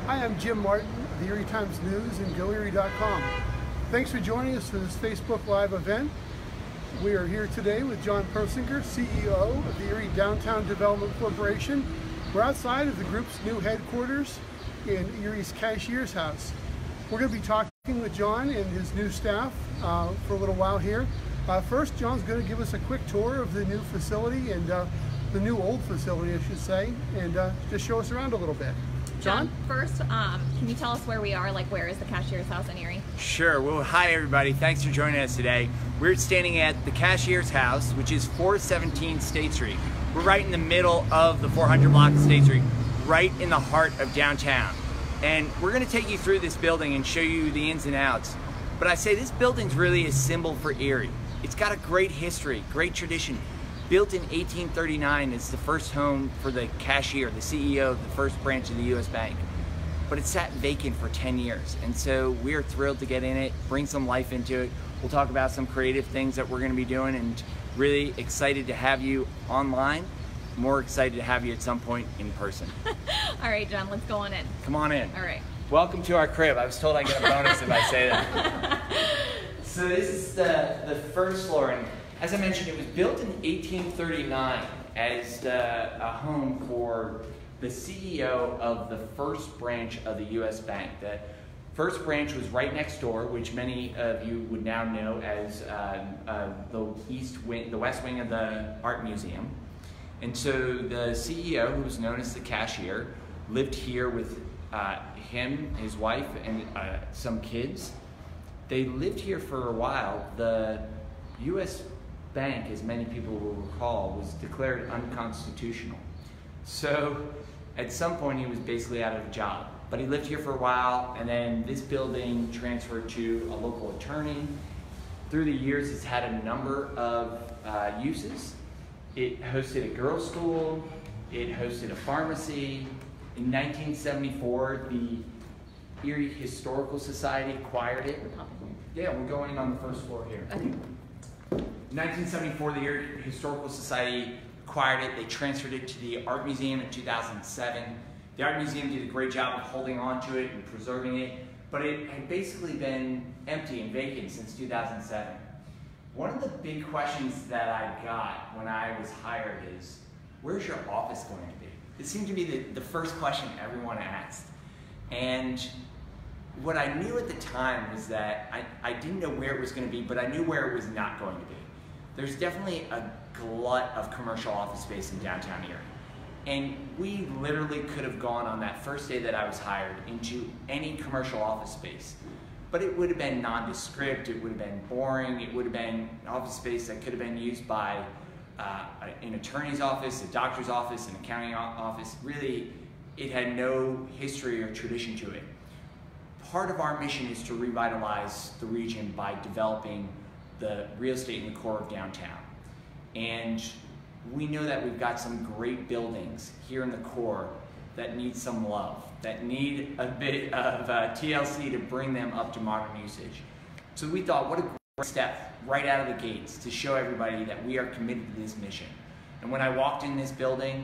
Hi, I'm Jim Martin of the Erie Times-News and GoErie.com. Thanks for joining us for this Facebook Live event. We are here today with John Persinger, CEO of the Erie Downtown Development Corporation. We're outside of the group's new headquarters in Erie's Cashier's house. We're going to be talking with John and his new staff for a little while here. First, John's going to give us a quick tour of the new facility and the new old facility, I should say, and just show us around a little bit. John? First, can you tell us where we are? Like, where is the Cashier's house in Erie? Sure. Well, hi everybody. Thanks for joining us today. We're standing at the Cashier's house, which is 417 State Street. We're right in the middle of the 400 block of State Street, right in the heart of downtown. And we're going to take you through this building and show you the ins and outs. But I say this building's really a symbol for Erie. It's got a great history, great tradition. Built in 1839, it's the first home for the cashier, the CEO of the first branch of the U.S. Bank. But it sat vacant for 10 years, and so we're thrilled to get in it, bring some life into it. We'll talk about some creative things that we're going to be doing, and really excited to have you online. More excited to have you at some point in person. All right, John, let's go on in. Come on in. All right. Welcome to our crib. I was told I get a bonus if I say that. So this is the first floor, and as I mentioned, it was built in 1839 as a home for the CEO of the first branch of the U.S. Bank. The first branch was right next door, which many of you would now know as the West Wing of the Art Museum. And so the CEO, who was known as the cashier, lived here with him, his wife, and some kids. They lived here for a while. The U.S. Bank, as many people will recall, was declared unconstitutional. So at some point he was basically out of a job. But he lived here for a while, and then this building transferred to a local attorney. Through the years, it's had a number of uses. It hosted a girls' school, it hosted a pharmacy. In 1974, the Erie Historical Society acquired it. Yeah, we're going on the first floor here. Okay. In 1974, the Erie Historical Society acquired it. They transferred it to the Art Museum in 2007. The Art Museum did a great job of holding on to it and preserving it, but it had basically been empty and vacant since 2007. One of the big questions that I got when I was hired is, where's your office going to be? It seemed to be the first question everyone asked. And what I knew at the time was that I didn't know where it was going to be, but I knew where it was not going to be. There's definitely a glut of commercial office space in downtown Erie. And we literally could have gone on that first day that I was hired into any commercial office space. But it would have been nondescript, it would have been boring, it would have been an office space that could have been used by an attorney's office, a doctor's office, an accounting office. Really, it had no history or tradition to it. Part of our mission is to revitalize the region by developing the real estate in the core of downtown. And we know that we've got some great buildings here in the core that need some love, that need a bit of TLC to bring them up to modern usage. So we thought, what a great step right out of the gates to show everybody that we are committed to this mission. And when I walked in this building,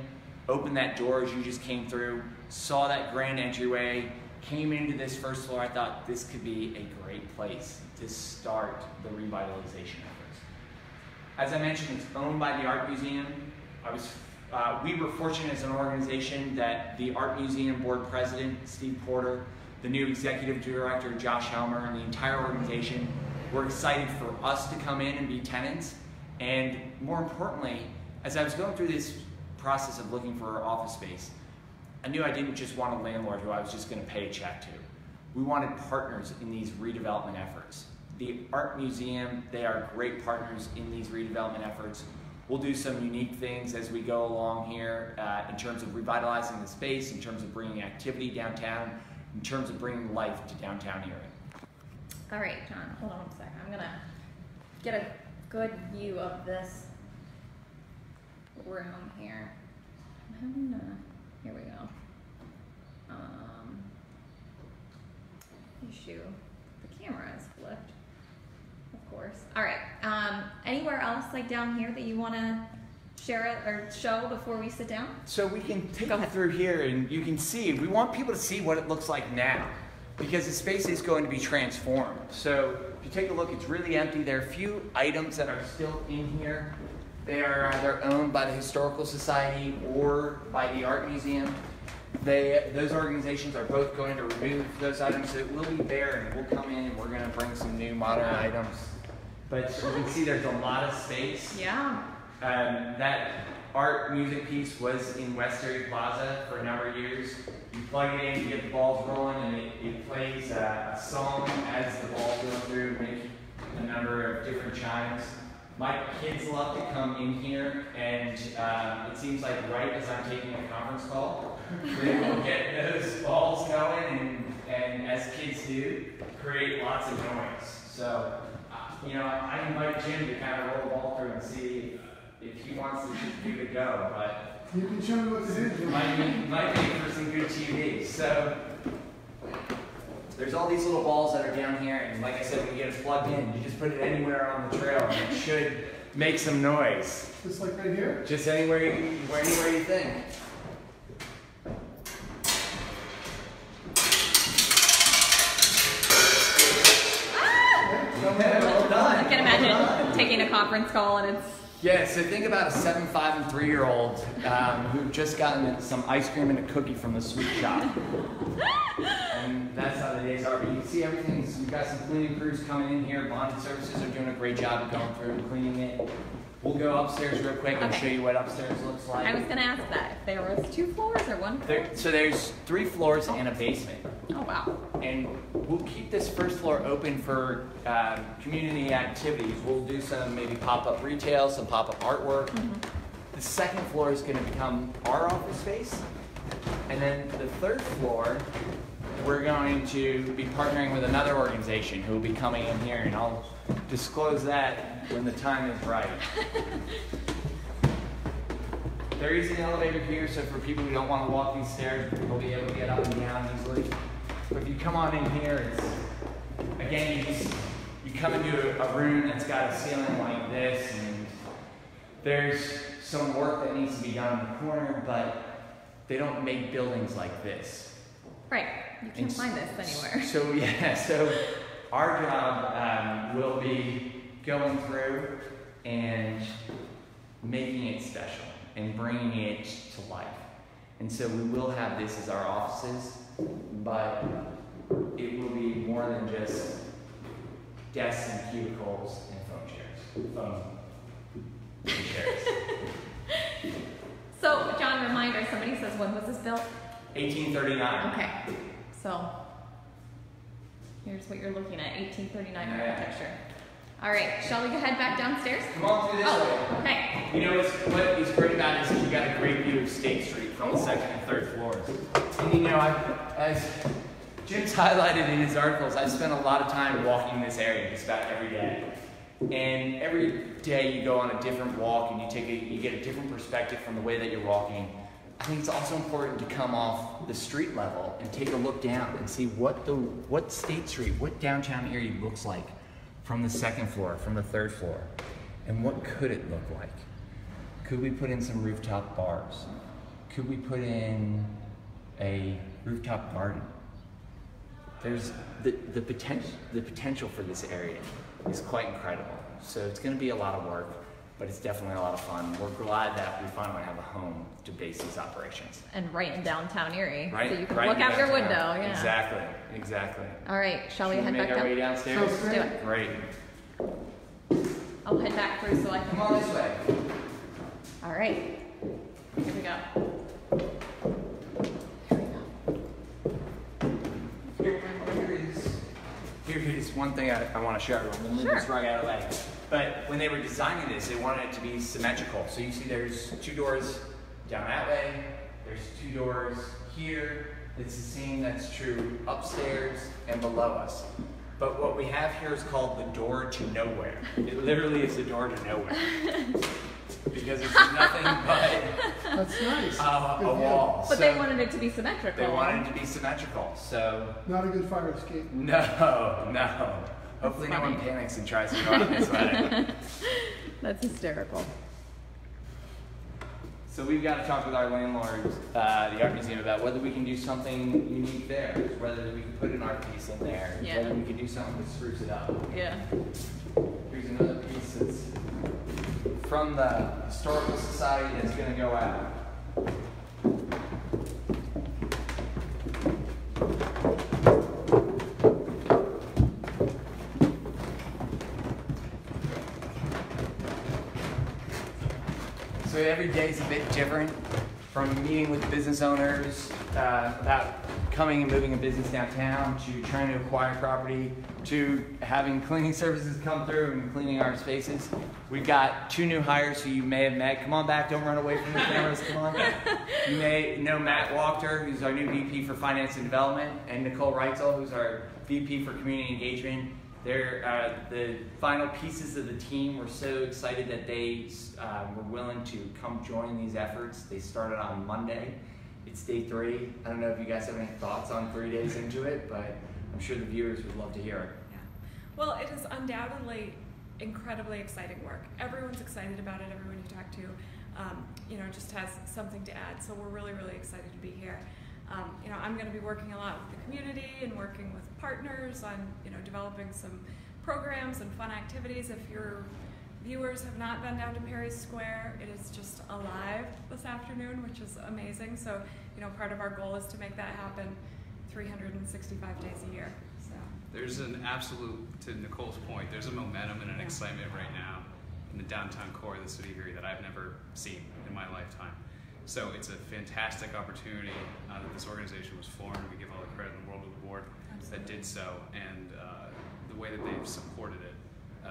opened that door as you just came through, saw that grand entryway, came into this first floor, I thought this could be a great place to start the revitalization efforts. As I mentioned, it's owned by the Art Museum. We were fortunate as an organization that the Art Museum Board President, Steve Porter, the new Executive Director, Josh Helmer, and the entire organization were excited for us to come in and be tenants. And more importantly, as I was going through this process of looking for office space, I knew I didn't just want a landlord who I was just going to pay a check to. We wanted partners in these redevelopment efforts. The Art Museum, they are great partners in these redevelopment efforts. We'll do some unique things as we go along here in terms of revitalizing the space, in terms of bringing activity downtown, in terms of bringing life to downtown Erie. All right, John, hold on a second. I'm gonna get a good view of this room here. Here we go. Issue. The camera is flipped, of course. All right. Anywhere else like down here that you want to share it or show before we sit down? So we can take Go you ahead. through here, and you can see, we want people to see what it looks like now, because the space is going to be transformed. So if you take a look, it's really empty. There are a few items that are still in here. They are either owned by the Historical Society or by the Art Museum. Those organizations are both going to remove those items, so it will be bare, and we'll come in and we're going to bring some new modern items. But you can see there's a lot of space. Yeah. That art music piece was in West Erie Plaza for a number of years. You plug it in, you get the balls rolling, and it plays a song as the balls go through, make a number of different chimes. My kids love to come in here, and it seems like right as I'm taking a conference call, they will get those balls going, and as kids do, create lots of noise. So, I invite Jim to kind of roll the ball through and see if he wants to give it a go, but You can show me what to do. might make for some good TV. So there's all these little balls that are down here, and like I said, when you get it plugged in, you just put it anywhere on the trail, and it should make some noise. Just like right here? Just anywhere you think. Well done. I can imagine taking a conference call and it's... Yeah, so think about a 7, 5, and 3-year-old who've just gotten some ice cream and a cookie from the sweet shop. And that's how the days are. But you can see everything. We've got some cleaning crews coming in here. Bonded Services are doing a great job of going through and cleaning it. We'll go upstairs real quick and show you what upstairs looks like. I was going to ask that. If there was 2 floors or 1 floor? So there's 3 floors and a basement. Oh, wow. And we'll keep this first floor open for community activities. We'll do some maybe pop-up retail, some pop-up artwork. Mm-hmm. The second floor is going to become our office space. And then the third floor, we're going to be partnering with another organization who will be coming in here, and I'll disclose that when the time is right. There is an elevator here, so for people who don't want to walk these stairs, they'll be able to get up and down easily. But if you come on in here, again, you come into a room that's got a ceiling like this, and there's some work that needs to be done in the corner, but they don't make buildings like this. Right. You can't find this anywhere. So our job will be going through and making it special and bringing it to life. And so we will have this as our offices, but it will be more than just desks and cubicles and phone chairs. So, John, reminder, somebody says, when was this built? 1839. Okay. So, here's what you're looking at, 1839 Yeah. architecture. All right, shall we head back downstairs? Come on through this way. Okay. You know what is great about it is you got a great view of State Street from the 2nd and 3rd floors. And as Jim's highlighted in his articles, I've spent a lot of time walking this area just about every day. And every day you go on a different walk and you get a different perspective from the way that you're walking. I think it's also important to come off the street level and take a look down and see what State Street, what downtown Erie looks like from the 2nd floor, from the 3rd floor. And what could it look like? Could we put in some rooftop bars? Could we put in a rooftop garden? There's the potential for this area is quite incredible. So it's going to be a lot of work, but it's definitely a lot of fun. We're glad that we finally have a home to base these operations. And right in downtown Erie. Right, So you can right look in out your downtown. window. Yeah. Exactly. All right, shall we Should head make back our way down? downstairs? Sounds Do it. Great. I'll head back through so I can... Come on this way. All right. Here we go. Here is one thing I want to share. We'll move this right out of the way. But when they were designing this, they wanted it to be symmetrical. So you see there's 2 doors down that way. There's 2 doors here. It's the same that's true upstairs and below us. But what we have here is called the door to nowhere. It literally is the door to nowhere. Because it's nothing but That's nice. a wall. But So they wanted it to be symmetrical. they wanted it to be symmetrical. So Not a good fire escape. no. Hopefully no one panics and tries to go out this way. That's hysterical. So we've got to talk with our landlord, the art museum, about whether we can do something unique there, whether we can put an art piece in there, whether we can do something that spruces it up. Yeah. Here's another piece that's from the Historical Society that's going to go out. So every day is a bit different, from meeting with business owners about coming and moving a business downtown, to trying to acquire property, to having cleaning services come through and cleaning our spaces. We've got 2 new hires who you may have met. Come on back, don't run away from the cameras, come on. You may know Matt Wachter, who's our new VP for Finance and Development, and Nicole Reitzel, who's our VP for Community Engagement. They're the final pieces of the team. We're so excited that they were willing to come join these efforts. They started on Monday. It's day 3. I don't know if you guys have any thoughts on 3 days into it, but I'm sure the viewers would love to hear it. Yeah. Well, it is undoubtedly incredibly exciting work. Everyone's excited about it. Everyone you talk to, just has something to add. So we're really, really excited to be here. I'm going to be working a lot with the community and working with partners on, developing some programs and fun activities. If your viewers have not been down to Perry Square, it is just alive this afternoon, which is amazing. So, part of our goal is to make that happen 365 days a year. So there's an absolute, to Nicole's point, there's a momentum and an excitement right now in the downtown core of the city of Erie that I've never seen in my lifetime. So it's a fantastic opportunity that this organization was formed. We give all the credit in the world to the board that did so, and the way that they've supported it,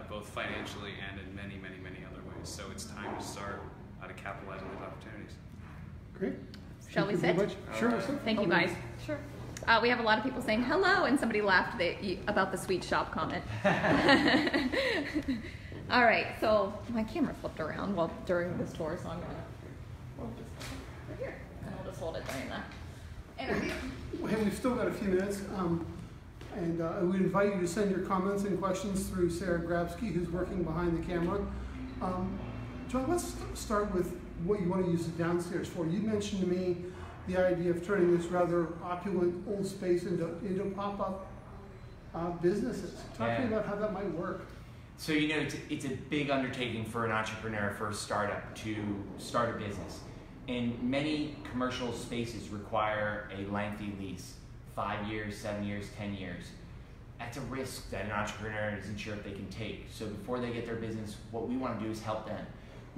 both financially and in many, many, many other ways. So it's time to start to capitalize on these opportunities. Great. Shall we sit? Sure. Thank you, guys. Sure. We have a lot of people saying hello, and somebody laughed about the sweet shop comment. All right, so my camera flipped around during this tour, so I'm gonna. We'll just right here, and we'll just hold it during the interview. Hey, we've still got a few minutes, and we invite you to send your comments and questions through Sarah Grabsky, who's working behind the camera. John, let's start with what you want to use the downstairs for. You mentioned to me the idea of turning this rather opulent old space into pop-up businesses. Talk to me about how that might work. So it's a big undertaking for an entrepreneur, for a startup, to start a business. And many commercial spaces require a lengthy lease, 5 years, 7 years, 10 years. That's a risk that an entrepreneur isn't sure if they can take. So before they get their business, what we want to do is help them.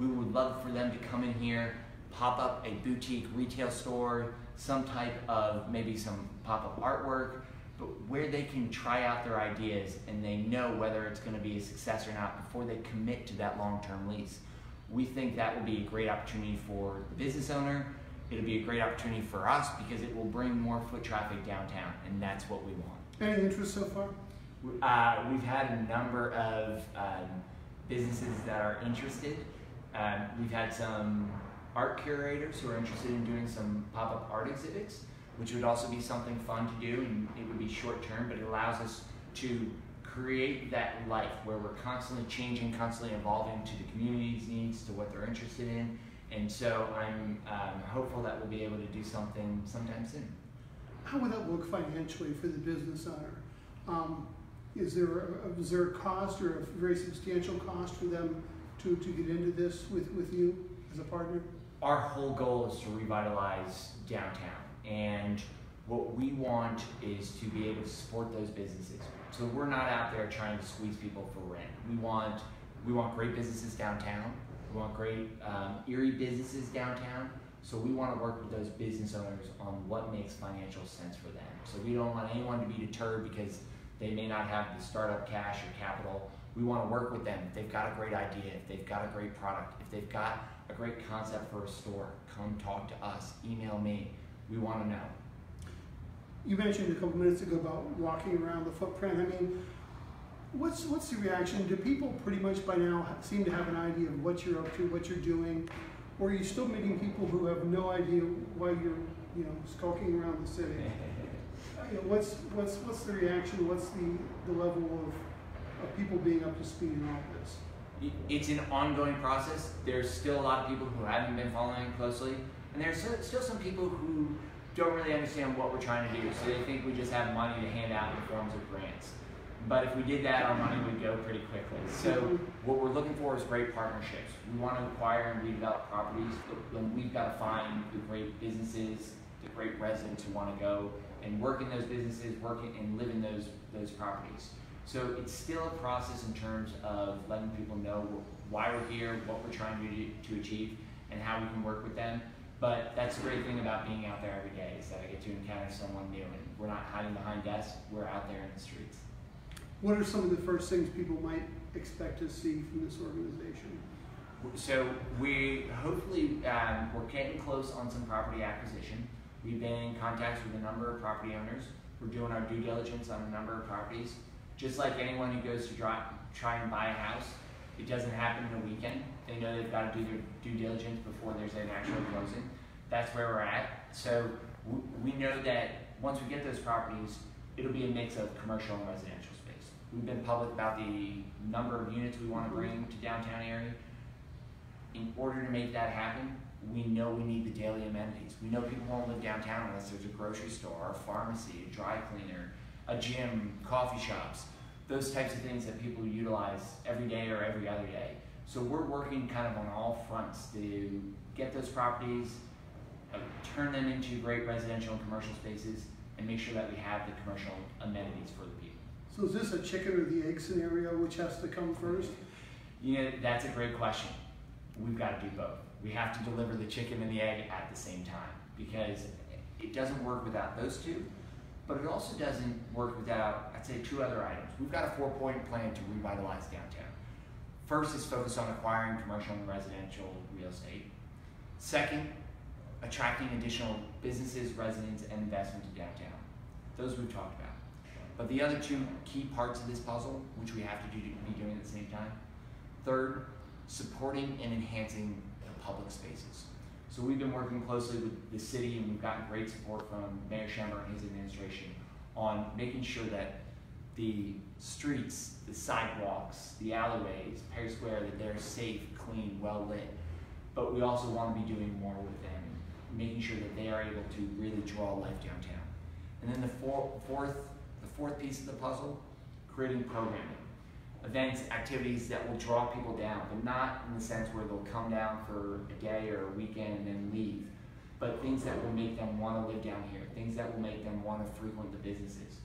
We would love for them to come in here, pop up a boutique retail store, some type of maybe some pop-up artwork, but where they can try out their ideas and they know whether it's going to be a success or not before they commit to that long-term lease. We think that will be a great opportunity for the business owner. It'll be a great opportunity for us because it will bring more foot traffic downtown, and that's what we want. Any interest so far? We've had a number of businesses that are interested. We've had some art curators who are interested in doing some pop-up art exhibits, which would also be something fun to do, and it would be short-term, but it allows us to create that life where we're constantly changing, constantly evolving to the community's needs, to what they're interested in. And so I'm hopeful that we'll be able to do something sometime soon. How would that look financially for the business owner? Is there a cost or a very substantial cost for them to get into this with you as a partner? Our whole goal is to revitalize downtown, and what we want is to be able to support those businesses. So we're not out there trying to squeeze people for rent. We want great businesses downtown. We want great Erie businesses downtown. So we want to work with those business owners on what makes financial sense for them. So we don't want anyone to be deterred because they may not have the startup cash or capital. We want to work with them. If they've got a great idea, if they've got a great product, if they've got a great concept for a store, come talk to us, email me. We want to know. You mentioned a couple minutes ago about walking around the footprint. I mean, what's the reaction? Do people pretty much by now seem to have an idea of what you're up to, what you're doing? Or are you still meeting people who have no idea why you're, skulking around the city? What's the reaction? What's the level of people being up to speed in all this? It's an ongoing process. There's still a lot of people who haven't been following it closely, and there's still some people who don't really understand what we're trying to do, so they think we just have money to hand out in forms of grants. But if we did that, our money would go pretty quickly. So what we're looking for is great partnerships. We want to acquire and redevelop properties, but we've got to find the great businesses, the great residents who want to go and work in those businesses, work and live in those properties. So it's still a process in terms of letting people know why we're here, what we're trying to achieve, and how we can work with them. But that's the great thing about being out there every day, is that I get to encounter someone new, and we're not hiding behind desks, we're out there in the streets. What are some of the first things people might expect to see from this organization? So we hopefully, we're getting close on some property acquisition. We've been in contact with a number of property owners. We're doing our due diligence on a number of properties. Just like anyone who goes to try and buy a house, it doesn't happen in a weekend. They know they've got to do their due diligence before there's an actual closing. That's where we're at. So we know that once we get those properties, it'll be a mix of commercial and residential space. We've been public about the number of units we want to bring to downtown Erie. In order to make that happen, we know we need the daily amenities. We know people won't live downtown unless there's a grocery store, a pharmacy, a dry cleaner, a gym, coffee shops, those types of things that people utilize every day or every other day. So we're working kind of on all fronts to get those properties, turn them into great residential and commercial spaces, and make sure that we have the commercial amenities for the people. So is this a chicken or the egg scenario? Which has to come first? You know, that's a great question. We've got to do both. We have to deliver the chicken and the egg at the same time, because it doesn't work without those two, but it also doesn't work without, I'd say, two other items. We've got a 4-point plan to revitalize downtown. First is focus on acquiring commercial and residential real estate. Second, attracting additional businesses, residents, and investment to downtown. Those we've talked about. But the other two key parts of this puzzle, which we have to be doing at the same time. Third, supporting and enhancing the public spaces. So we've been working closely with the city, and we've gotten great support from Mayor Schemmer and his administration on making sure that the streets, the sidewalks, the alleyways, Perry Square, that they're safe, clean, well lit. But we also want to be doing more with them, making sure that they are able to really draw life downtown. And then the fourth piece of the puzzle, creating programming. Events, activities that will draw people down, but not in the sense where they'll come down for a day or a weekend and then leave, but things that will make them want to live down here, things that will make them want to frequent the businesses.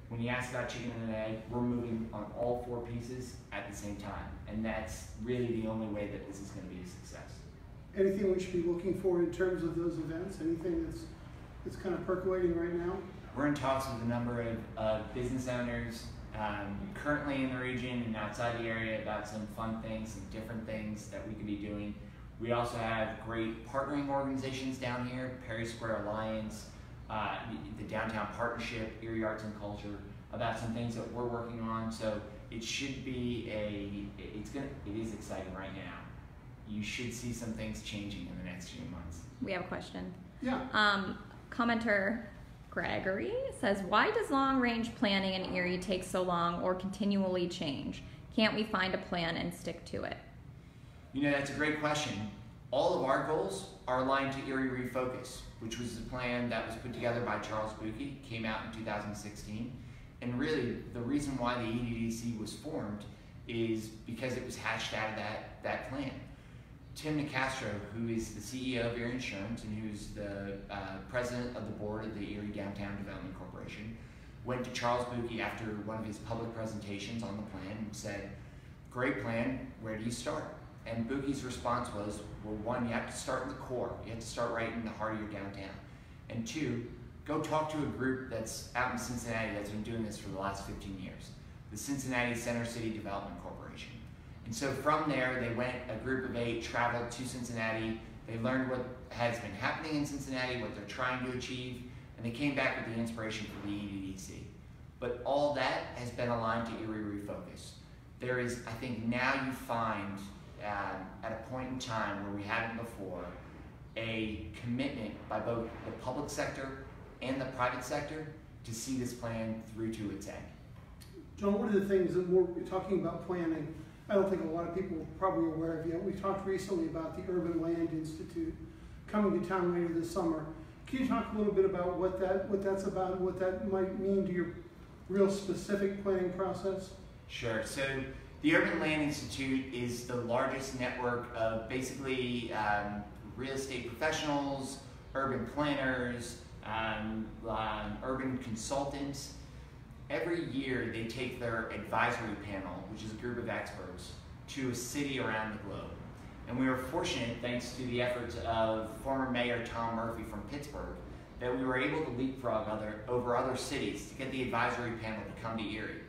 When you ask about chicken and egg, we're moving on all 4 pieces at the same time, and that's really the only way that this is going to be a success. Anything we should be looking for in terms of those events? Anything that's kind of percolating right now? We're in talks with a number of business owners currently in the region and outside the area about some fun things, some different things that we could be doing. We also have great partnering organizations down here, Perry Square Alliance, the Downtown Partnership, Erie Arts and Culture, about some things that we're working on. So it should be it is exciting right now. You should see some things changing in the next few months. We have a question. Yeah. Commenter Gregory says, why does long-range planning in Erie take so long or continually change? Can't we find a plan and stick to it? You know, that's a great question. All of our goals are aligned to Erie Refocus, which was the plan that was put together by Charles Buki, came out in 2016. And really, the reason why the EDDC was formed is because it was hatched out of that plan. Tim Nicastro, who is the CEO of Erie Insurance and who's the president of the board of the Erie Downtown Development Corporation, went to Charles Buki after one of his public presentations on the plan and said, great plan, where do you start? And Buki's response was, well, 1, you have to start in the core. You have to start right in the heart of your downtown. And 2, go talk to a group that's out in Cincinnati that's been doing this for the last 15 years, the Cincinnati Center City Development Corporation. And so from there, they went, a group of 8 traveled to Cincinnati. They learned what has been happening in Cincinnati, what they're trying to achieve, and they came back with the inspiration for the EDDC. But all that has been aligned to Erie Refocus. There is, I think now you find, at a point in time where we haven't before, a commitment by both the public sector and the private sector to see this plan through to its end. John, one of the things that we're talking about planning, I don't think a lot of people are probably aware of yet. We talked recently about the Urban Land Institute coming to town later this summer. Can you talk a little bit about what that's about and what that might mean to your real specific planning process? Sure. So the Urban Land Institute is the largest network of basically real estate professionals, urban planners, urban consultants. Every year they take their advisory panel, which is a group of experts, to a city around the globe. And we were fortunate, thanks to the efforts of former Mayor Tom Murphy from Pittsburgh, that we were able to leapfrog over other cities to get the advisory panel to come to Erie.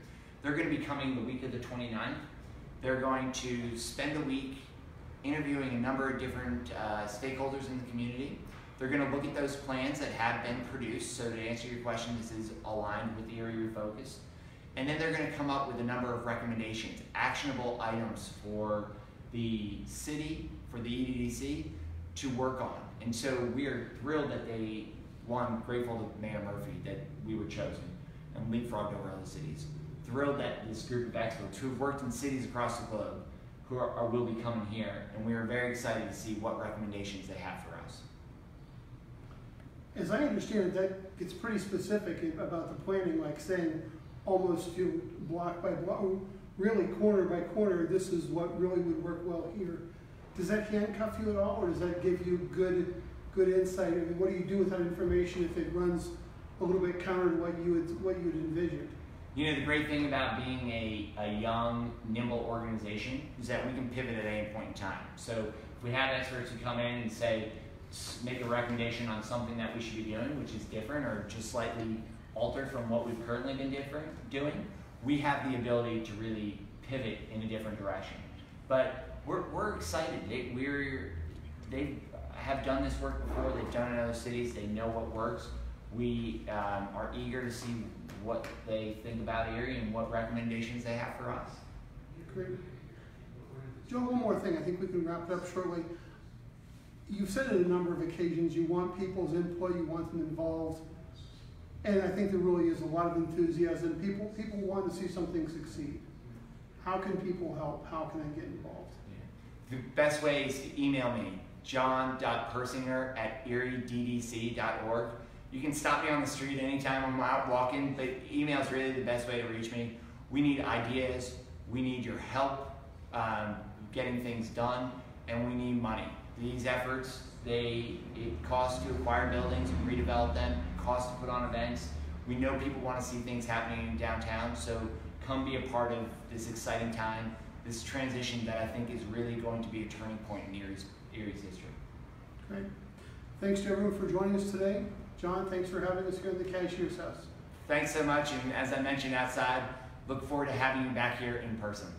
They're going to be coming the week of the 29th. They're going to spend a week interviewing a number of different stakeholders in the community. They're going to look at those plans that have been produced. So to answer your question, this is aligned with the Erie Refocus. And then they're going to come up with a number of recommendations, actionable items for the city, for the EDDC to work on. And so we are thrilled that grateful to Mayor Murphy that we were chosen and leapfrogged over other cities. Thrilled that this group of experts who have worked in cities across the globe will be coming here, and we are very excited to see what recommendations they have for us. As I understand it, that gets pretty specific about the planning, like saying almost block by block, really corner by corner, this is what really would work well here. Does that handcuff you at all, or does that give you good insight? I mean, what do you do with that information if it runs a little bit counter to what you'd envisioned? You know, the great thing about being a young, nimble organization is that we can pivot at any point in time. So if we have experts who come in and say, make a recommendation on something that we should be doing, which is different or just slightly altered from what we've currently been doing, we have the ability to really pivot in a different direction. But we're excited. They have done this work before. They've done it in other cities. They know what works. We are eager to see what they think about Erie and what recommendations they have for us. Great. Joe, one more thing. I think we can wrap it up shortly. You've said it a number of occasions, you want people's input, you want them involved. And I think there really is a lot of enthusiasm. People want to see something succeed. How can people help? How can I get involved? Yeah. The best way is to email me, john.persinger@erieddc.org. You can stop me on the street anytime I'm out walking, but email is really the best way to reach me. We need ideas, we need your help getting things done, and we need money. These efforts, it costs to acquire buildings and redevelop them, it costs to put on events. We know people want to see things happening in downtown, so come be a part of this exciting time, this transition that I think is really going to be a turning point in Erie's history. Great. Thanks to everyone for joining us today. John, thanks for having us here at the Cashier's House. Thanks so much, and as I mentioned outside, look forward to having you back here in person.